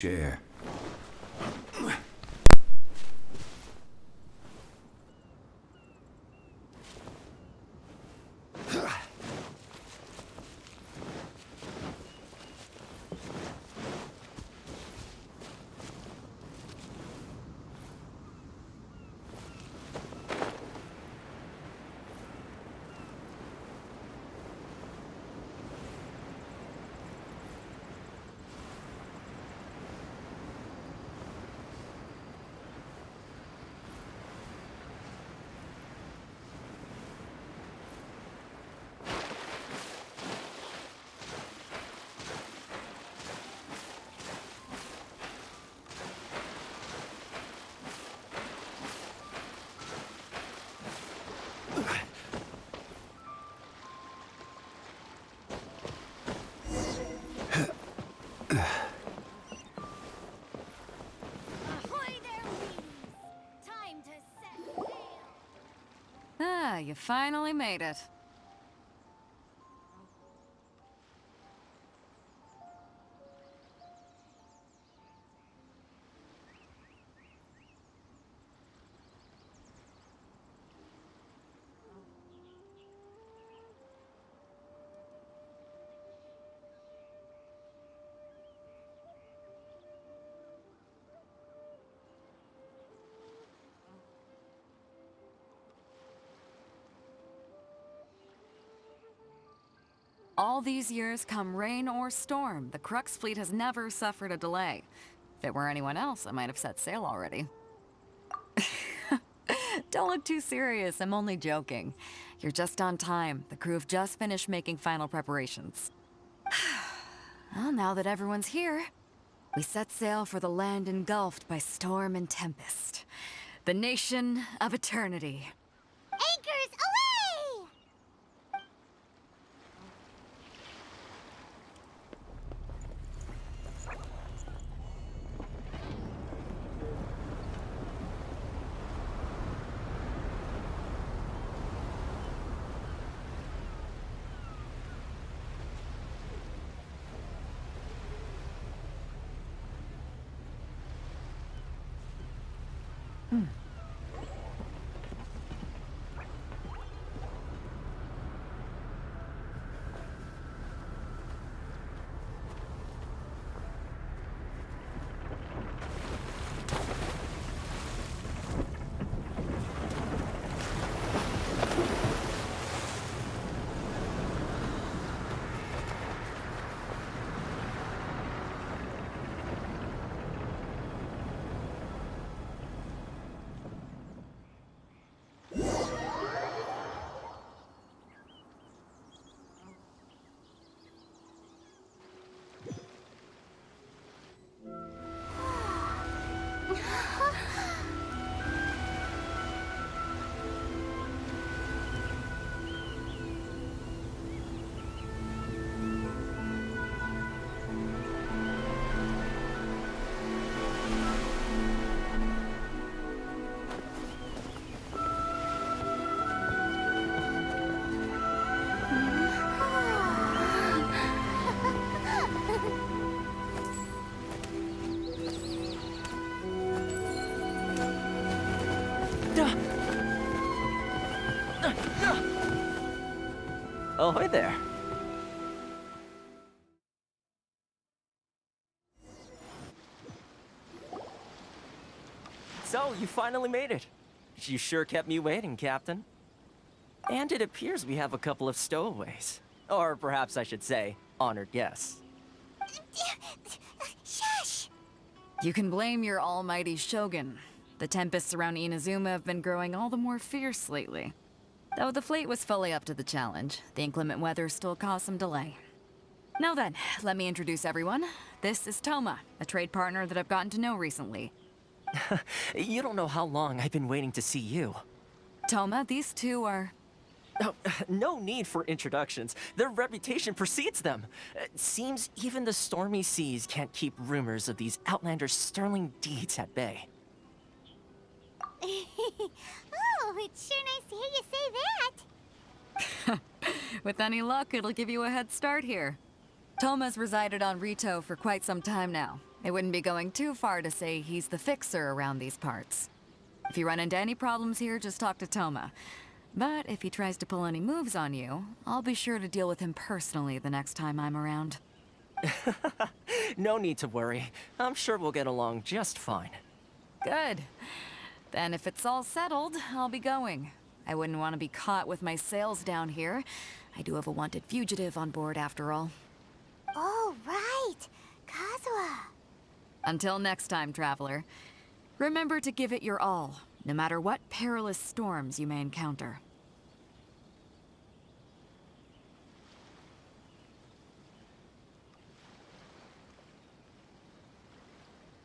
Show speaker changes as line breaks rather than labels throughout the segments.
Chair.
Ahoy there, ladies! Time to set sail!
Ah, you finally made it. All these years, come rain or storm, the Crux fleet has never suffered a delay. If it were anyone else, I might have set sail already. Don't look too serious, I'm only joking. You're just on time. The crew have just finished making final preparations. Well, now that everyone's here, we set sail for the land engulfed by storm and tempest. The nation of eternity.
Anchors away!
Ahoy there. So, you finally made it. You sure kept me waiting, Captain. And it appears we have a couple of stowaways. Or perhaps I should say, honored guests.
Shush!
You can blame your almighty shogun. The tempests around Inazuma have been growing all the more fierce lately. Though the fleet was fully up to the challenge, the inclement weather still caused some delay. Now then, let me introduce everyone. This is Toma, a trade partner that I've gotten to know recently.
You don't know how long I've been waiting to see you.
Toma, these two are...
Oh, no need for introductions. Their reputation precedes them. It seems even the stormy seas can't keep rumors of these outlanders' sterling deeds at bay.
Oh, it's sure nice to hear you say that.
With any luck, it'll give you a head start here. Toma's resided on Rito for quite some time now. It wouldn't be going too far to say he's the fixer around these parts. If you run into any problems here, just talk to Toma. But if he tries to pull any moves on you, I'll be sure to deal with him personally the next time I'm around.
No need to worry. I'm sure we'll get along just fine.
Good. Then if it's all settled, I'll be going. I wouldn't want to be caught with my sails down here. I do have a wanted fugitive on board after all.
Oh, right. Kazuha.
Until next time, traveler. Remember to give it your all, no matter what perilous storms you may encounter.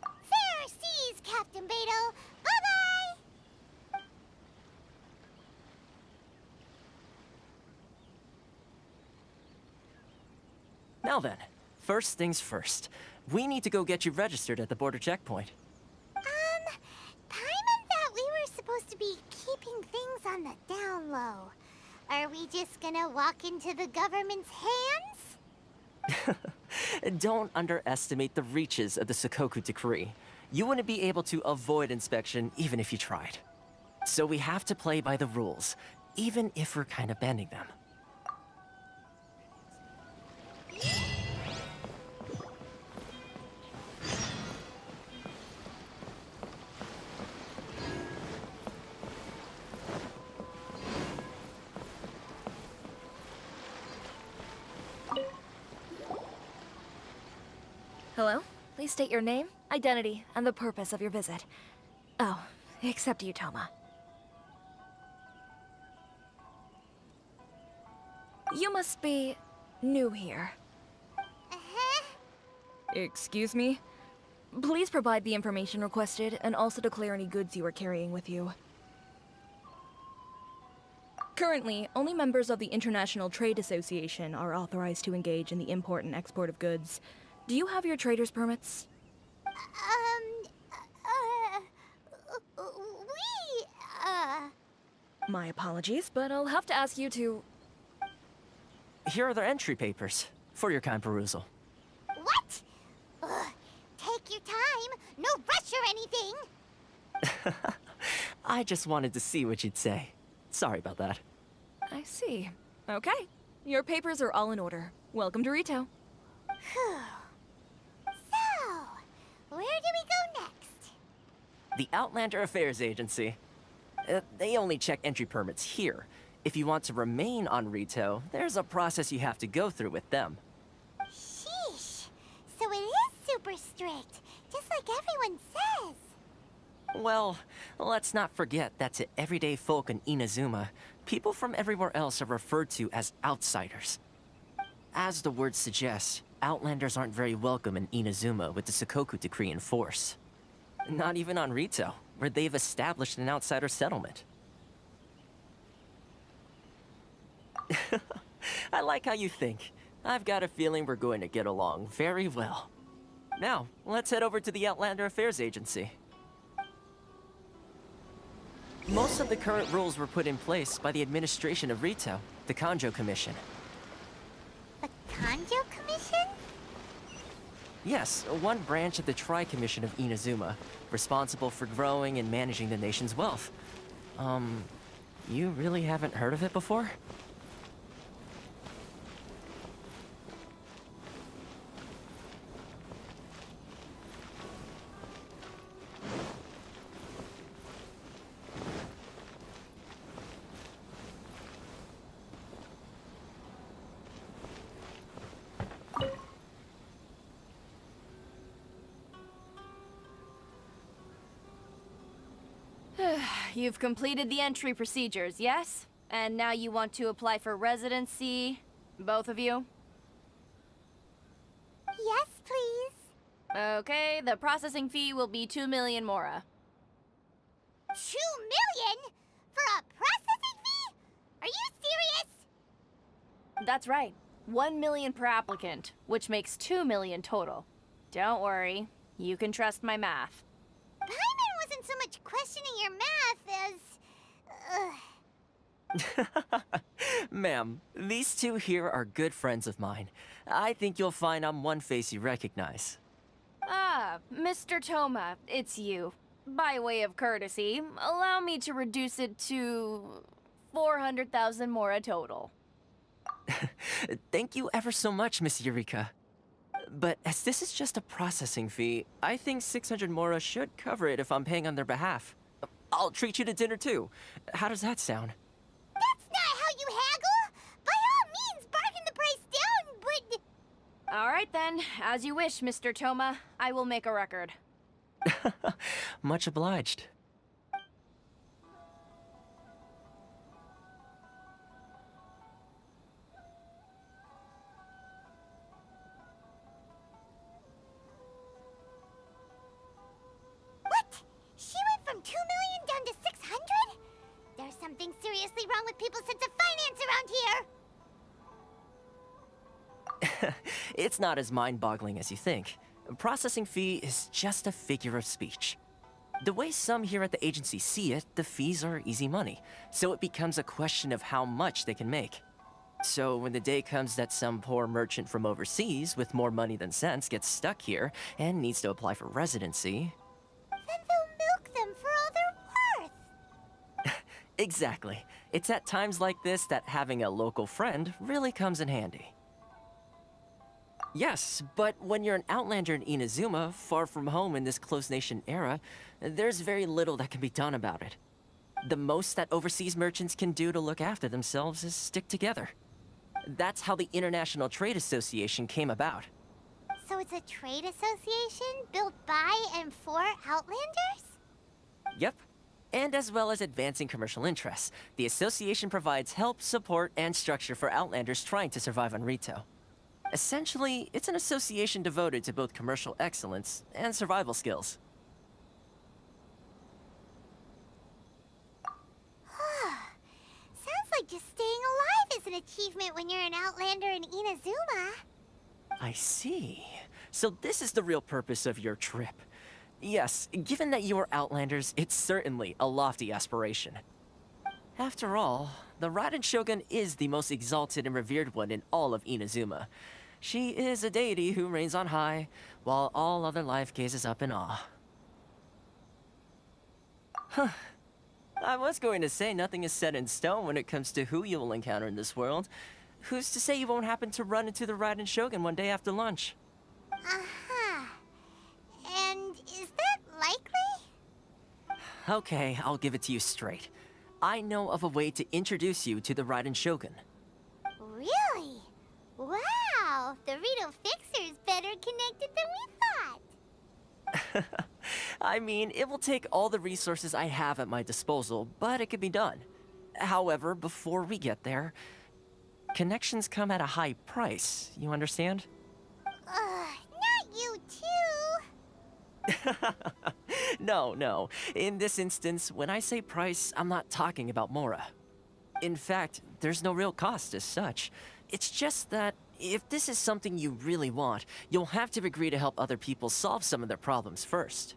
Fair seas, Captain Beto. Bye-bye.
Now then, first things first. We need to go get you registered at the border checkpoint.
Paimon thought we were supposed to be keeping things on the down low. Are we just gonna walk into the government's hands?
Don't underestimate the reaches of the Sakoku Decree. You wouldn't be able to avoid inspection even if you tried. So we have to play by the rules, even if we're kind of bending them.
Hello? Please state your name, identity, and the purpose of your visit. Oh, except you, Toma. You must be new here.
Uh-huh.
Excuse me? Please provide the information requested and also declare any goods you are carrying with you. Currently, only members of the International Trade Association are authorized to engage in the import and export of goods. Do you have your trader's permits? My apologies, but I'll have to ask you to...
Here are the entry papers for your kind perusal.
What? Take your time. No rush or anything.
I just wanted to see what you'd say. Sorry about that.
I see. Okay. Your papers are all in order. Welcome to Rito.
Phew. So, where do we go next?
The Outlander Affairs Agency. They only check entry permits here. If you want to remain on Rito, there's a process you have to go through with them.
Sheesh. So it is super strict, just like everyone says.
Well, let's not forget that to everyday folk in Inazuma, people from everywhere else are referred to as outsiders. As the word suggests, Outlanders aren't very welcome in Inazuma with the Sakoku Decree in force. Not even on Rito, where they've established an outsider settlement. I like how you think. I've got a feeling we're going to get along very well. Now, let's head over to the Outlander Affairs Agency. Most of the current rules were put in place by the administration of Rito, the Kanjo Commission.
The Kanjo Commission?
Yes, one branch of the Tri-Commission of Inazuma, responsible for growing and managing the nation's wealth. You really haven't heard of it before?
You've completed the entry procedures, yes? And now you want to apply for residency? Both of you?
Yes, please.
Okay, the processing fee will be 2 million mora.
2 million? For a processing fee? Are you serious?
That's right. 1 million per applicant, which makes 2 million total. Don't worry, you can trust my math.
Paimon wasn't so much questioning your math as...
Ma'am, these two here are good friends of mine. I think you'll find I'm one face you recognize.
Ah, Mr. Toma, it's you. By way of courtesy, allow me to reduce it to 400,000 mora total.
Thank you ever so much, Miss Eureka. But as this is just a processing fee, I think 600 mora should cover it if I'm paying on their behalf. I'll treat you to dinner too. How does that sound?
That's not how you haggle! By all means, bargain the price down, but...
All right then, as you wish, Mr. Toma. I will make a record.
Much obliged.
What? She went from 2 million down to 600? There's something seriously wrong with people's sense of finance around here!
It's not as mind-boggling as you think. A processing fee is just a figure of speech. The way some here at the agency see it, the fees are easy money, so it becomes a question of how much they can make. So when the day comes that some poor merchant from overseas with more money than sense gets stuck here and needs to apply for residency...
Then they'll milk them for all they're worth!
Exactly. It's at times like this that having a local friend really comes in handy. Yes, but when you're an outlander in Inazuma, far from home in this closed nation era, there's very little that can be done about it. The most that overseas merchants can do to look after themselves is stick together. That's how the International Trade Association came about.
So it's a trade association built by and for Outlanders?
Yep. And as well as advancing commercial interests, the association provides help, support, and structure for Outlanders trying to survive on Rito. Essentially, it's an association devoted to both commercial excellence and survival skills.
Sounds like just staying alive is an achievement when you're an Outlander in Inazuma.
I see. So this is the real purpose of your trip. Yes, given that you are Outlanders, it's certainly a lofty aspiration. After all, the Raiden Shogun is the most exalted and revered one in all of Inazuma. She is a deity who reigns on high, while all other life gazes up in awe. Huh. I was going to say nothing is set in stone when it comes to who you will encounter in this world. Who's to say you won't happen to run into the Raiden Shogun one day after lunch?
Uh-huh. And is that likely?
Okay, I'll give it to you straight. I know of a way to introduce you to the Raiden Shogun.
Really? Wow, the Rito Fixer is better connected than we thought.
I mean, it will take all the resources I have at my disposal, but it can be done. However, before we get there, connections come at a high price, you understand?
Not you too.
No. In this instance, when I say price, I'm not talking about Mora. In fact, there's no real cost as such. It's just that if this is something you really want, you'll have to agree to help other people solve some of their problems first.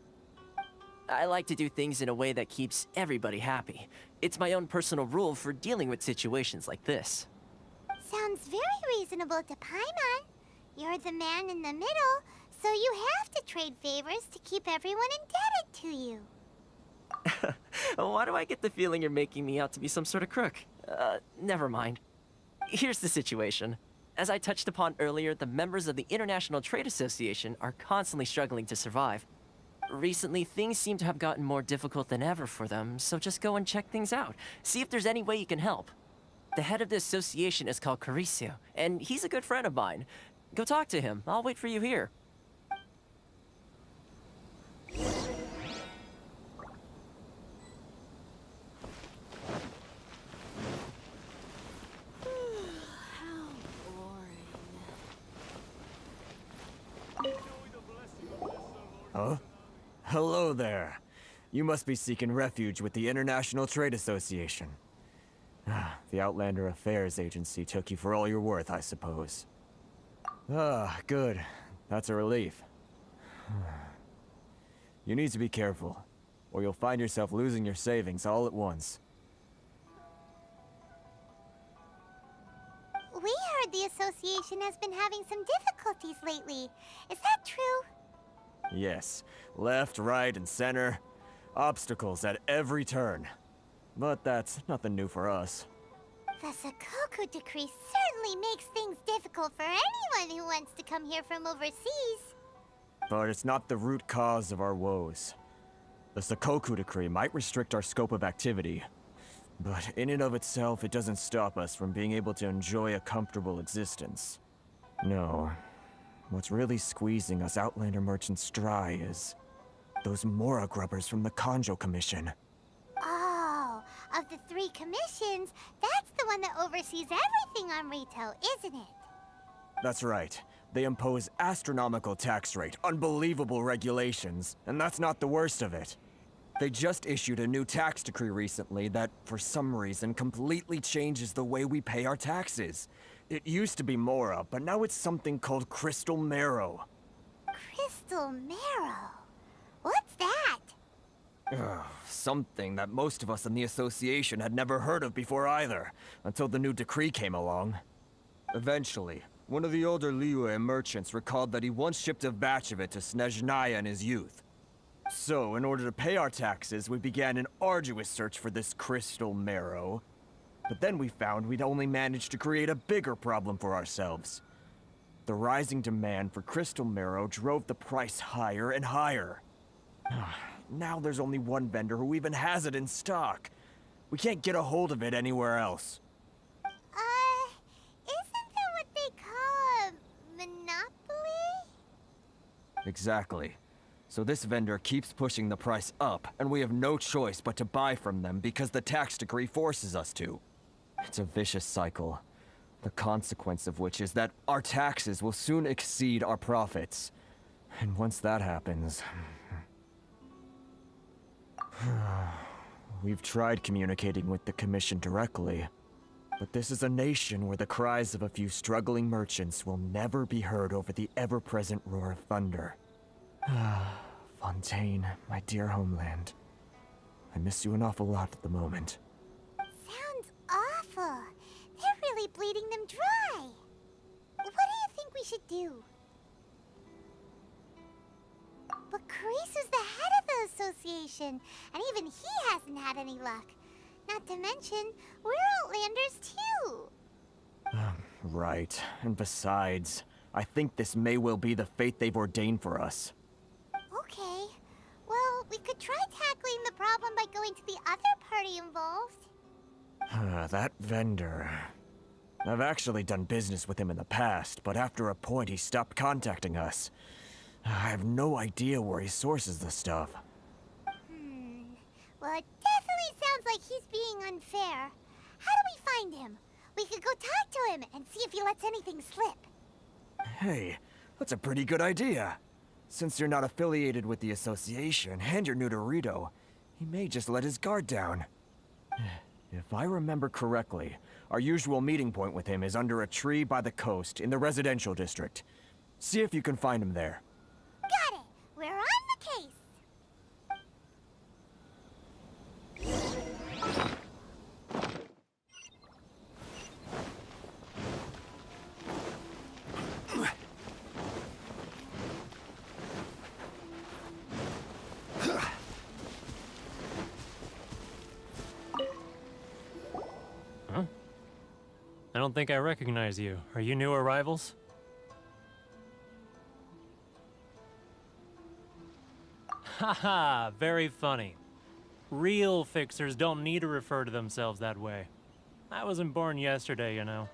I like to do things in a way that keeps everybody happy. It's my own personal rule for dealing with situations like this.
Sounds very reasonable to Paimon. You're the man in the middle, so you have to trade favors to keep everyone indebted to you.
Why do I get the feeling you're making me out to be some sort of crook? Never mind. Here's the situation. As I touched upon earlier, the members of the International Trade Association are constantly struggling to survive. Recently, things seem to have gotten more difficult than ever for them, so just go and check things out. See if there's any way you can help. The head of the association is called Caricio, and he's a good friend of mine. Go talk to him. I'll wait for you here.
Huh? Hello there. You must be seeking refuge with the International Trade Association. The Outlander Affairs Agency took you for all you're worth, I suppose. Good. That's a relief. You need to be careful, or you'll find yourself losing your savings all at once.
We heard the association has been having some difficulties lately. Is that true?
Yes, left, right, and center. Obstacles at every turn. But that's nothing new for us.
The Sakoku Decree certainly makes things difficult for anyone who wants to come here from overseas.
But it's not the root cause of our woes. The Sakoku Decree might restrict our scope of activity, but in and of itself, it doesn't stop us from being able to enjoy a comfortable existence. No. What's really squeezing us Outlander merchants dry is those Mora grubbers from the Kanjo Commission.
Oh, of the 3 commissions, that's the one that oversees everything on Rito, isn't it?
That's right. They impose astronomical tax rate, unbelievable regulations, and that's not the worst of it. They just issued a new tax decree recently that, for some reason, completely changes the way we pay our taxes. It used to be Mora, but now it's something called Crystal Marrow.
Crystal Marrow? What's that?
Something that most of us in the association had never heard of before either, until the new decree came along. Eventually, one of the older Liyue merchants recalled that he once shipped a batch of it to Snezhnaya in his youth. So, in order to pay our taxes, we began an arduous search for this Crystal Marrow. But then we found we'd only managed to create a bigger problem for ourselves. The rising demand for Crystal Marrow drove the price higher and higher. Now there's only one vendor who even has it in stock. We can't get a hold of it anywhere else.
Isn't that what they call a monopoly?
Exactly. So this vendor keeps pushing the price up, and we have no choice but to buy from them because the tax decree forces us to. It's a vicious cycle, the consequence of which is that our taxes will soon exceed our profits. And once that happens... We've tried communicating with the Commission directly, but this is a nation where the cries of a few struggling merchants will never be heard over the ever-present roar of thunder. Fontaine, my dear homeland. I miss you an awful lot at the moment.
Sounds awful. They're really bleeding them dry. What do you think we should do? But Karisu's the head of the association, and even he hasn't had any luck. Not to mention, we're Outlanders too.
Right. And besides, I think this may well be the fate they've ordained for us.
Okay. Well, we could try tackling the problem by going to the other party involved.
That vendor... I've actually done business with him in the past, but after a point he stopped contacting us. I have no idea where he sources the stuff.
Well, it definitely sounds like he's being unfair. How do we find him? We could go talk to him and see if he lets anything slip.
Hey, that's a pretty good idea. Since you're not affiliated with the association and you're new to Rito, he may just let his guard down. If I remember correctly, our usual meeting point with him is under a tree by the coast in the residential district. See if you can find him there.
Got it! We're on the case!
I don't think I recognize you. Are you new arrivals? Haha, very funny. Real fixers don't need to refer to themselves that way. I wasn't born yesterday, you know.